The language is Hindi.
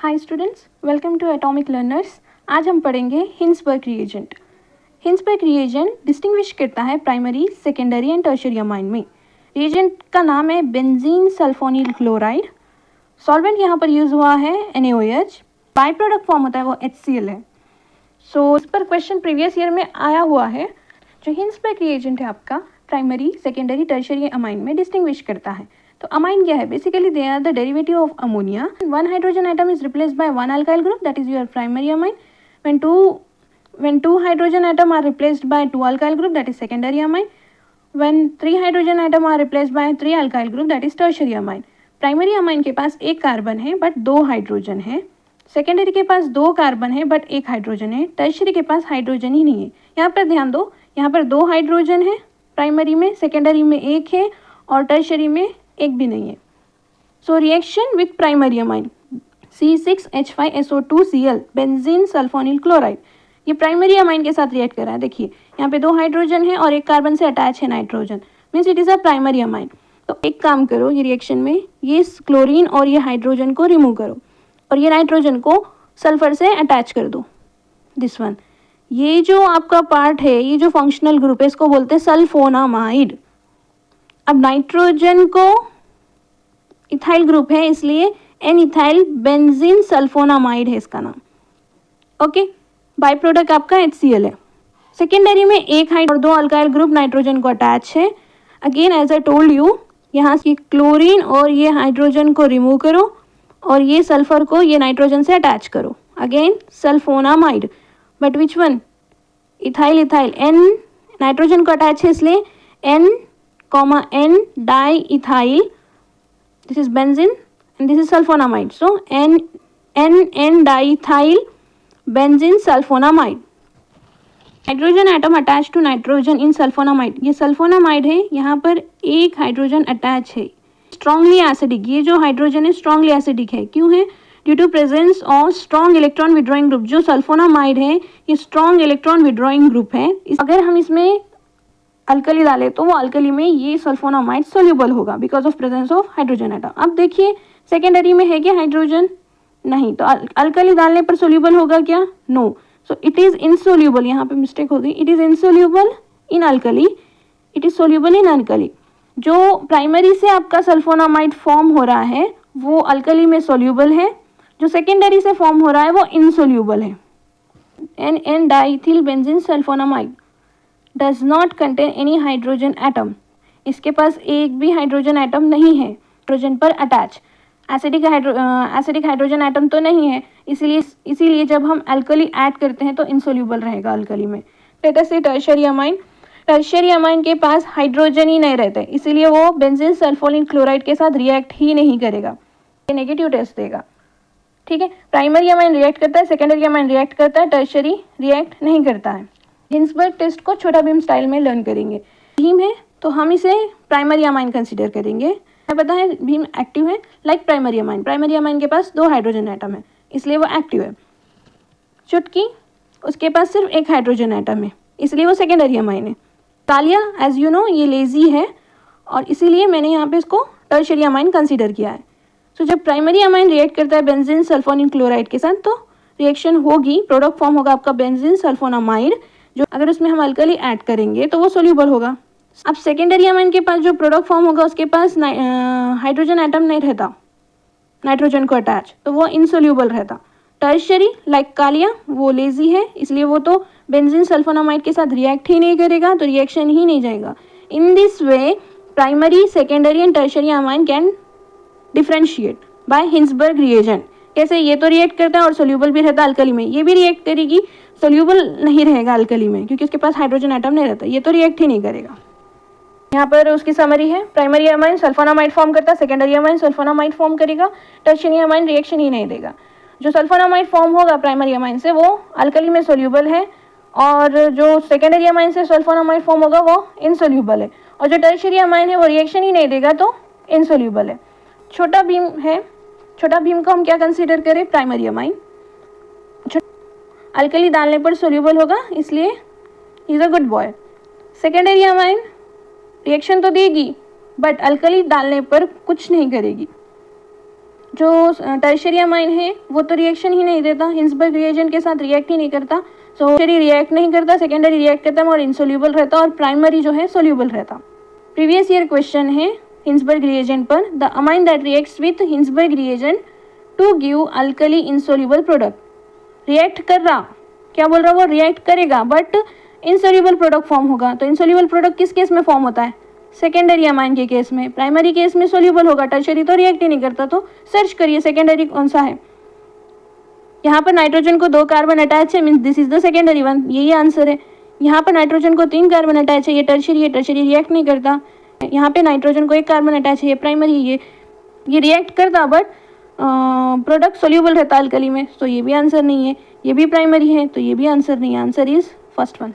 Hi students, welcome to atomic learners. आज हम पढ़ेंगे Hinsberg reagent. Hinsberg reagent distinguish करता है primary, secondary and tertiary amine में। रिएजेंट का नाम है बेंजीन सल्फोनिल क्लोराइड। सॉल्वेंट यहाँ पर यूज़ हुआ है NaOH। बाई प्रोडक्ट फॉर्म होता है वो HCl है। सो इस पर क्वेश्चन प्रीवियस ईयर में आया हुआ है। जो हिंसबर्ग रिएजेंट है आपका प्राइमरी, सेकेंडरी, टर्शियरी अमाइन में डिस्टिंग्विश करता है। तो अमाइन क्या है? Basically they are the derivative of ammonia. One hydrogen atom is replaced by one alkyl group, that is your primary amine. When two hydrogen atom are replaced by two alkyl group, that is secondary amine. When three hydrogen atom are replaced by three alkyl group, that is tertiary amine. Primary amine के पास एक कार्बन है बट दो हाइड्रोजन है। सेकेंडरी के पास दो कार्बन है बट एक हाइड्रोजन है। टर्शियरी के पास हाइड्रोजन ही नहीं है। यहाँ पर ध्यान दो, यहाँ पर दो हाइड्रोजन है प्राइमरी में, सेकेंडरी में एक है और टर्शियरी में एक भी नहीं है। So reaction with primary amine C6H5SO2Cl benzene sulphonyl chloride, ये प्राइमरी अमाइन के साथ रिएक्ट कर रहा है। देखिए यहाँ पे दो हाइड्रोजन है और एक कार्बन से अटैच है nitrogen, means it is a primary amine. तो एक काम करो, ये रिएक्शन में ये क्लोरीन और ये हाइड्रोजन को रिमूव करो और ये नाइट्रोजन को सल्फर से अटैच कर दो। दिस वन, ये जो आपका पार्ट है, ये जो फंक्शनल ग्रुप है, इसको बोलते हैं सल्फोनामाइड। अब नाइट्रोजन को इथाइल ग्रुप है, इसलिए एन इथाइल बेंजीन सल्फोनामाइड है इसका नाम। ओके, बाई प्रोडक्ट आपका HCl है। सेकेंडरी में एक हाइड और दो अल्काइल ग्रुप नाइट्रोजन को अटैच है। Again as I told you, यहाँ की क्लोरीन और ये हाइड्रोजन को रिमूव करो और ये सल्फर को ये नाइट्रोजन से अटैच करो। Again sulfonamide, but which one? Ethyl ethyl, N nitrogen को अटैच है इसलिए N, diethyl, this is benzene and this is sulfonamide. So N diethyl benzene sulfonamide. Hydrogen atom attach to nitrogen in sulfonamide. ये सल्फोनामाइड है, यहाँ पर एक हाइड्रोजन अटैच है, स्ट्रांगली एसिडिक। ये जो हाइड्रोजन है स्ट्रांगली एसिडिक है। क्यों है? Due to presence of strong electron withdrawing group. जो सल्फोनामाइड है ये स्ट्रॉन्ग इलेक्ट्रॉन विड्रॉइंग ग्रुप है। अगर हम इसमें अल्कली डालें तो वो अल्कली में ये सल्फोनामाइड सोल्यूबल होगा because of presence of hydrogen atom. अब देखिए सेकेंडरी में है क्या हाइड्रोजन? नहीं, तो अल्कली डालने पर सोल्यूबल होगा क्या? No. So it is insoluble. यहाँ पे मिस्टेक हो गई, it is insoluble in alkali, it is soluble in alkali. जो प्राइमरी से आपका सल्फोनामाइड फॉर्म हो रहा है वो अल्कली में सोल्यूबल है, जो सेकेंडरी से फॉर्म हो रहा है वो इनसोल्यूबल है। N diethyl benzene sulfonamide does not contain any hydrogen atom. इसके पास एक भी हाइड्रोजन एटम नहीं है हाइड्रोजन पर अटैच। एसिडिक हाइड्रोजन एटम तो नहीं है, इसीलिए जब हम अल्कली ऐड करते हैं तो इनसोल्यूबल रहेगा अल्कली में। लेट अस से टर्शियरी अमाइन। टर्शियरी अमाइन के पास हाइड्रोजन ही नहीं रहता है, इसीलिए वो बेंजीन सल्फोनिल क्लोराइड के साथ रिएक्ट ही नहीं करेगा, ये नेगेटिव टेस्ट देगा। ठीक है, प्राइमरी अमाइन रिएक्ट करता है, सेकेंडरी अमाइन रिएक्ट करता है, टर्शियरी रिएक्ट नहीं करता है। हिंसबर्ग टेस्ट को छोटा भीम स्टाइल में लर्न करेंगे। भीम है तो हम इसे प्राइमरी अमाइन कंसीडर करेंगे। हमें पता है भीम एक्टिव है like primary amine. Primary amine के पास दो हाइड्रोजन एटम है इसलिए वो एक्टिव है। चुटकी, उसके पास सिर्फ एक हाइड्रोजन एटम है इसलिए वो सेकेंडरी अमाइन है। कालिया एज यू नो ये लेजी है और इसीलिए मैंने यहाँ पे इसको टर्शियरी अमाइन कंसीडर किया है। सो जब प्राइमरी अमाइन रिएक्ट करता है बेंजीन सल्फोनिल क्लोराइड के साथ तो रिएक्शन होगी, प्रोडक्ट फॉर्म होगा आपका बेंजीन सल्फोनामाइड, जो अगर उसमें हम अल्कली ऐड करेंगे तो वो सोल्यूबल होगा। अब सेकेंडरी अमाइन के पास जो प्रोडक्ट फॉर्म होगा उसके पास हाइड्रोजन एटम नहीं रहता नाइट्रोजन को अटैच, तो वो इनसोल्यूबल रहता। टर्शियरी लाइक कालिया वो लेजी है इसलिए वो तो बेंजीन सल्फोनामाइड के साथ रिएक्ट ही नहीं करेगा, तो रिएक्शन ही नहीं जाएगा। In this way primary, secondary and tertiary amine can differentiate by Hinsberg reagent. कैसे? ये तो रिएक्ट करता है और सोल्यूबल भी रहता है अल्कली में, ये भी रिएक्ट करेगी, सोल्यूबल नहीं रहेगा अल्कली में क्योंकि उसके पास हाइड्रोजन एटम नहीं रहता, ये तो रिएक्ट ही नहीं करेगा। यहाँ पर उसकी समरी है, प्राइमरी अमाइन सल्फोनामाइड फॉर्म करता है, सेकेंडरी अमाइन सल्फोनामाइड फॉर्म करेगा, टर्शियरी अमाइन रिएक्शन ही नहीं देगा। जो सल्फोनामाइड फॉर्म होगा प्राइमरी अमाइन से वो अल्कली में सोल्यूबल है और जो सेकेंडरी अमाइन से सल्फोनामाइड फॉर्म होगा वो इनसोल्यूबल है, और जो टर्शियरी अमाइन है वो रिएक्शन ही नहीं देगा तो इनसोल्यूबल है। छोटा भीम है, छोटा भीम को हम क्या कंसीडर करें? Primary amine. अल्कली डालने पर सोल्यूबल होगा इसलिए is a good boy. Secondary amine reaction तो देगी बट अल्कली डालने पर कुछ नहीं करेगी, जो टर्शियरी अमाइन है वो तो रिएक्शन ही नहीं देता, हिंसबर्ग रिएजेंट के साथ रिएक्ट ही नहीं करता, सो टर्शियरी रिएक्ट नहीं करता, सेकेंडरी रिएक्ट करता है और इनसोल्यूबल रहता और प्राइमरी जो है सोल्यूबल रहता। प्रीवियस ईयर क्वेश्चन है हिंसबर्ग रिएजेंट पर, the amine that reacts with Hinsberg reagent to give alkali insoluble product. React कर रहा, क्या बोल रहा वो रिएक्ट करेगा बट इनसोल्यूबल प्रोडक्ट फॉर्म होगा। तो इनसोल्यूबल प्रोडक्ट किस केस में फॉर्म होता है? सेकेंडरी अमाइन के केस में। प्राइमरी केस में सोल्यूबल होगा, टर्शियरी तो रिएक्ट ही नहीं करता। तो सर्च करिए सेकेंडरी कौन सा है। यहाँ पर नाइट्रोजन को 2 कार्बन अटैच है, means this is the secondary one, यही आंसर है। यहाँ पर नाइट्रोजन को 3 कार्बन अटैच है, ये टर्शियरी रिएक्ट नहीं करता। यहाँ पे नाइट्रोजन को 1 कार्बन अटैच है, ये प्राइमरी, ये रिएक्ट करता बट प्रोडक्ट सोल्यूबल रहता अल्कली में, तो ये भी आंसर नहीं है। ये भी प्राइमरी है तो ये भी आंसर नहीं है। Answer is first one.